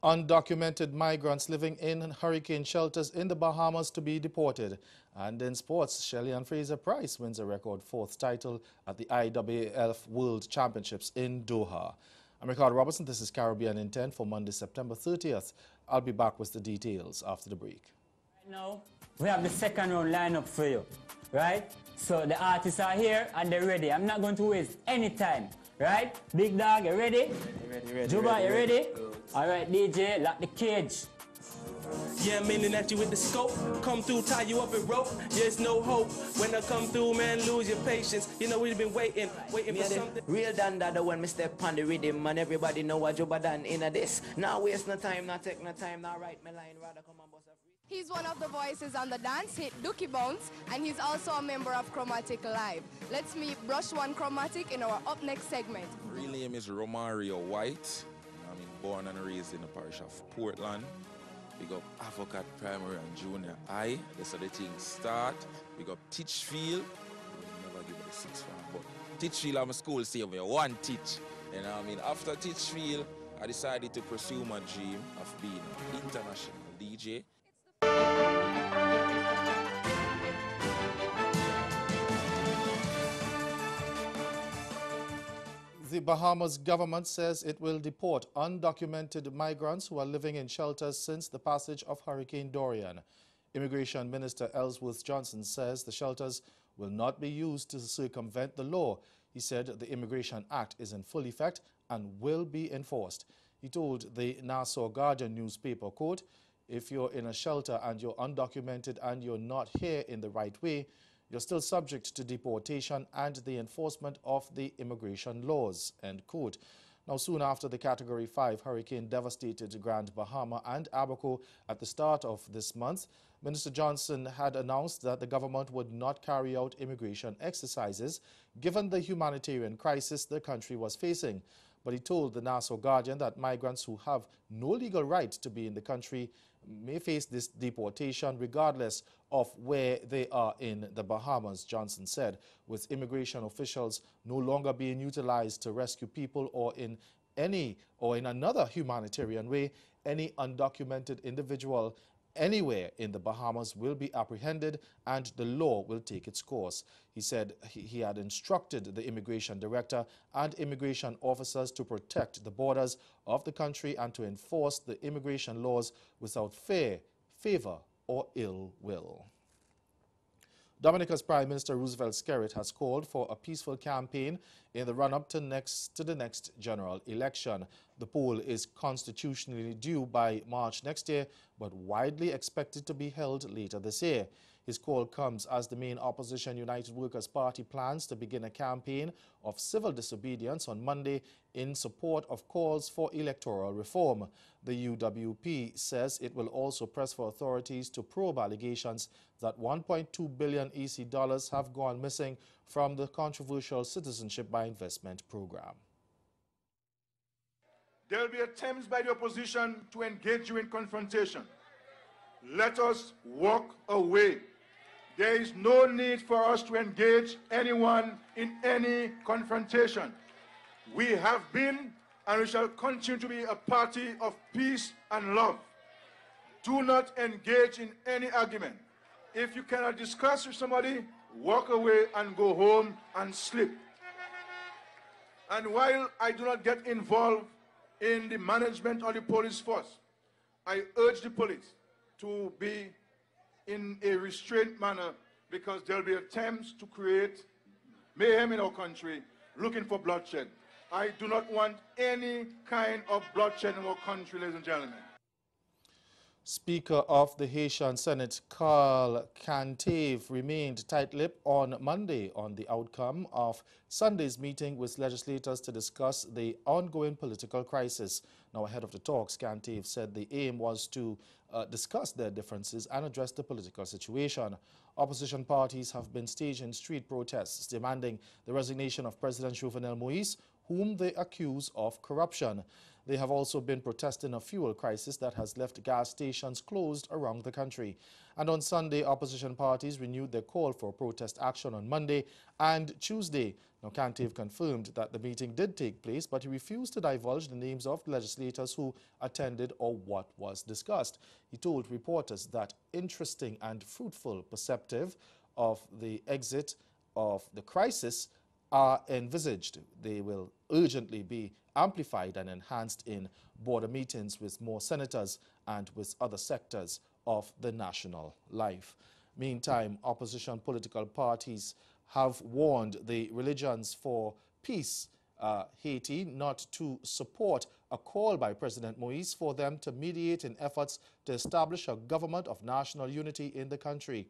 Undocumented migrants living in hurricane shelters in the Bahamas to be deported. And in sports, Shelly-Ann Fraser-Pryce wins a record 4th title at the IAAF World Championships in Doha. I'm Ricardo Robertson. This is Caribbean in 10 for Monday, September 30th. I'll be back with the details after the break. Right now, we have the second round lineup for you, right? So the artists are here and they're ready. I'm not going to waste any time, right? Big Dog, you ready? Ready. Juba, you ready? All right, DJ, lock the cage. Yeah, I'm aiming at you with the scope. Come through, tie you up with rope. There's no hope. When I come through, man, lose your patience. You know we've been waiting for something. Real Danda, when me step on the rhythm, and everybody know what Juba done in this. Now waste no time, not take no time, now write my line, rather come and bust a free. He's one of the voices on the dance hit Dookie Bounce, and he's also a member of Chromatic Live. Let's meet Brush One Chromatic in our up next segment. Real name is Romario White. I'm born and raised in the parish of Portland. We got Avocat Primary and Junior High. That's how the things start. We got Teachfield. Never give it a 6 fan, but Teachfield, I'm a school save me one teach. And after Teachfield, I decided to pursue my dream of being an international DJ. The Bahamas government says it will deport undocumented migrants who are living in shelters since the passage of Hurricane Dorian. Immigration Minister Ellsworth Johnson says the shelters will not be used to circumvent the law. He said the Immigration Act is in full effect and will be enforced. He told the Nassau Guardian newspaper, quote, "If you're in a shelter and you're undocumented and you're not here in the right way, you're still subject to deportation and the enforcement of the immigration laws," end quote. Now, soon after the Category 5 hurricane devastated Grand Bahama and Abaco at the start of this month, Minister Johnson had announced that the government would not carry out immigration exercises given the humanitarian crisis the country was facing. But he told the Nassau Guardian that migrants who have no legal right to be in the country may face this deportation regardless of where they are in the Bahamas. Johnson said, with immigration officials no longer being utilized to rescue people or in another humanitarian way, any undocumented individual anywhere in the Bahamas will be apprehended and the law will take its course. He said he had instructed the immigration director and immigration officers to protect the borders of the country and to enforce the immigration laws without fear, favor, or ill will. Dominica's Prime Minister Roosevelt Skerritt has called for a peaceful campaign in the run-up to the next general election. The poll is constitutionally due by March next year, but widely expected to be held later this year. His call comes as the main opposition United Workers' Party plans to begin a campaign of civil disobedience on Monday in support of calls for electoral reform. The UWP says it will also press for authorities to probe allegations that $1.2 billion EC dollars have gone missing from the controversial Citizenship by Investment program. There will be attempts by the opposition to engage you in confrontation. Let us walk away. There is no need for us to engage anyone in any confrontation. We have been and we shall continue to be a party of peace and love. Do not engage in any argument. If you cannot discuss with somebody, walk away and go home and sleep. And while I do not get involved in the management of the police force, I urge the police to be in a restrained manner because there will be attempts to create mayhem in our country looking for bloodshed. I do not want any kind of bloodshed in our country, ladies and gentlemen. Speaker of the Haitian Senate, Carl Cantave, remained tight-lipped on Monday on the outcome of Sunday's meeting with legislators to discuss the ongoing political crisis. Now, ahead of the talks, Cantave said the aim was to discuss their differences and address the political situation. Opposition parties have been staging street protests demanding the resignation of President Jovenel Moïse, whom they accuse of corruption. They have also been protesting a fuel crisis that has left gas stations closed around the country. And on Sunday, opposition parties renewed their call for protest action on Monday and Tuesday. Now, Kantave confirmed that the meeting did take place, but he refused to divulge the names of legislators who attended or what was discussed. He told reporters that interesting and fruitful perspective of the exit of the crisis are envisaged. They will urgently be amplified and enhanced in border meetings with more senators and with other sectors of the national life. Meantime, opposition political parties have warned the Religions for Peace, Haiti, not to support a call by President Moise for them to mediate in efforts to establish a government of national unity in the country.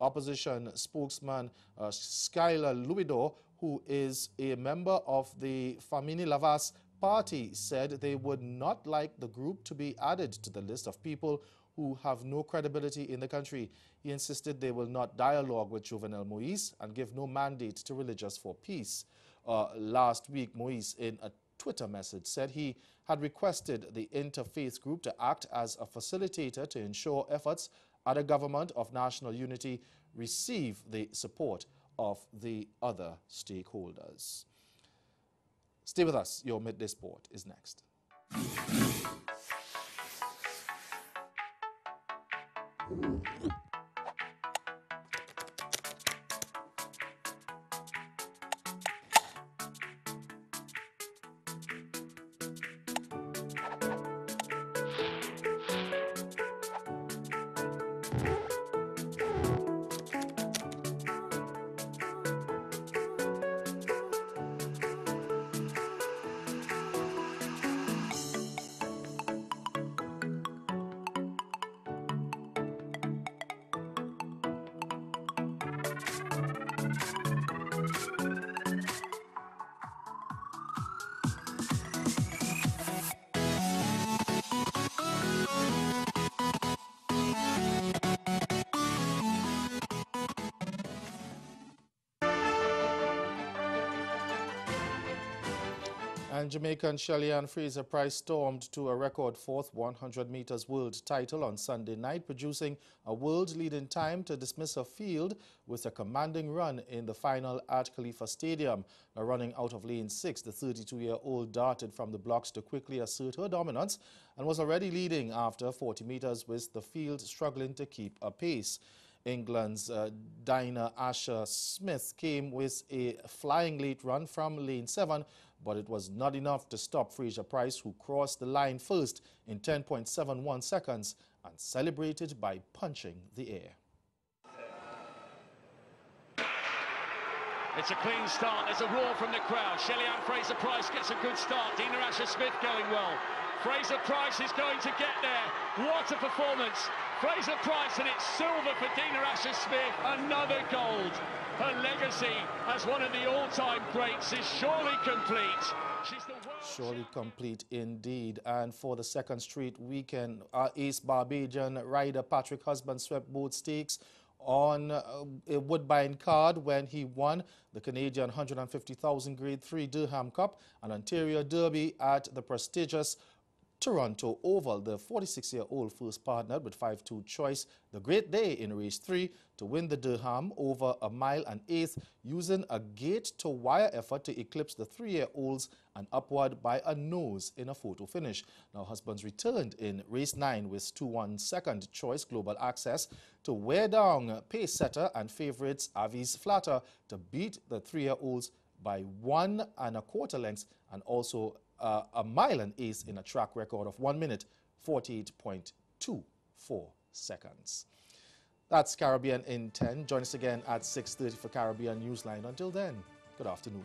Opposition spokesman Skylar Louidor, who is a member of the Famini Lavas party, said they would not like the group to be added to the list of people who have no credibility in the country. He insisted they will not dialogue with Jovenel Moise and give no mandate to Religious for Peace. Last week, Moise, in a Twitter message, said he had requested the interfaith group to act as a facilitator to ensure efforts at a government of national unity receive the support of the other stakeholders. Stay with us. Your Midday Sport is next. And Jamaican Shelly-Ann Fraser-Pryce stormed to a record fourth 100 meters world title on Sunday night, producing a world-leading time to dismiss her field with a commanding run in the final at Khalifa Stadium. Now, running out of lane 6, the 32-year-old darted from the blocks to quickly assert her dominance and was already leading after 40 meters, with the field struggling to keep a pace. England's Dinah Asher-Smith came with a flying late run from lane 7, but it was not enough to stop Fraser-Pryce, who crossed the line first in 10.71 seconds and celebrated by punching the air. It's a clean start. There's a roar from the crowd. Shelly-Ann Fraser-Pryce gets a good start. Dinah Asher-Smith going well. Fraser-Pryce is going to get there. What a performance. Fraser-Pryce, and it's silver for Dinah Asher-Smith. Another gold. Her legacy as one of the all-time greats is surely complete. She's the world surely complete indeed. And for the second straight weekend, our ace Barbadian rider Patrick Husband swept both stakes on a Woodbine card when he won the Canadian 150,000 Grade 3 Durham Cup and Ontario Derby at the prestigious Toronto Oval. The 46-year-old first partnered with 5-2 Choice the Great Day in race 3 to win the Durham over a mile and eighth, using a gate-to-wire effort to eclipse the 3-year-olds and upward by a nose in a photo finish. Now, Husbands returned in race 9 with 2-1 second Choice Global Access to wear down pace setter and favourites Avis Flatter to beat the 3-year-olds by 1 1/4 lengths and also a mile and eighth in a track record of 1 minute 48.24 seconds. That's Caribbean in 10. Join us again at 6:30 for Caribbean Newsline. Until then, good afternoon.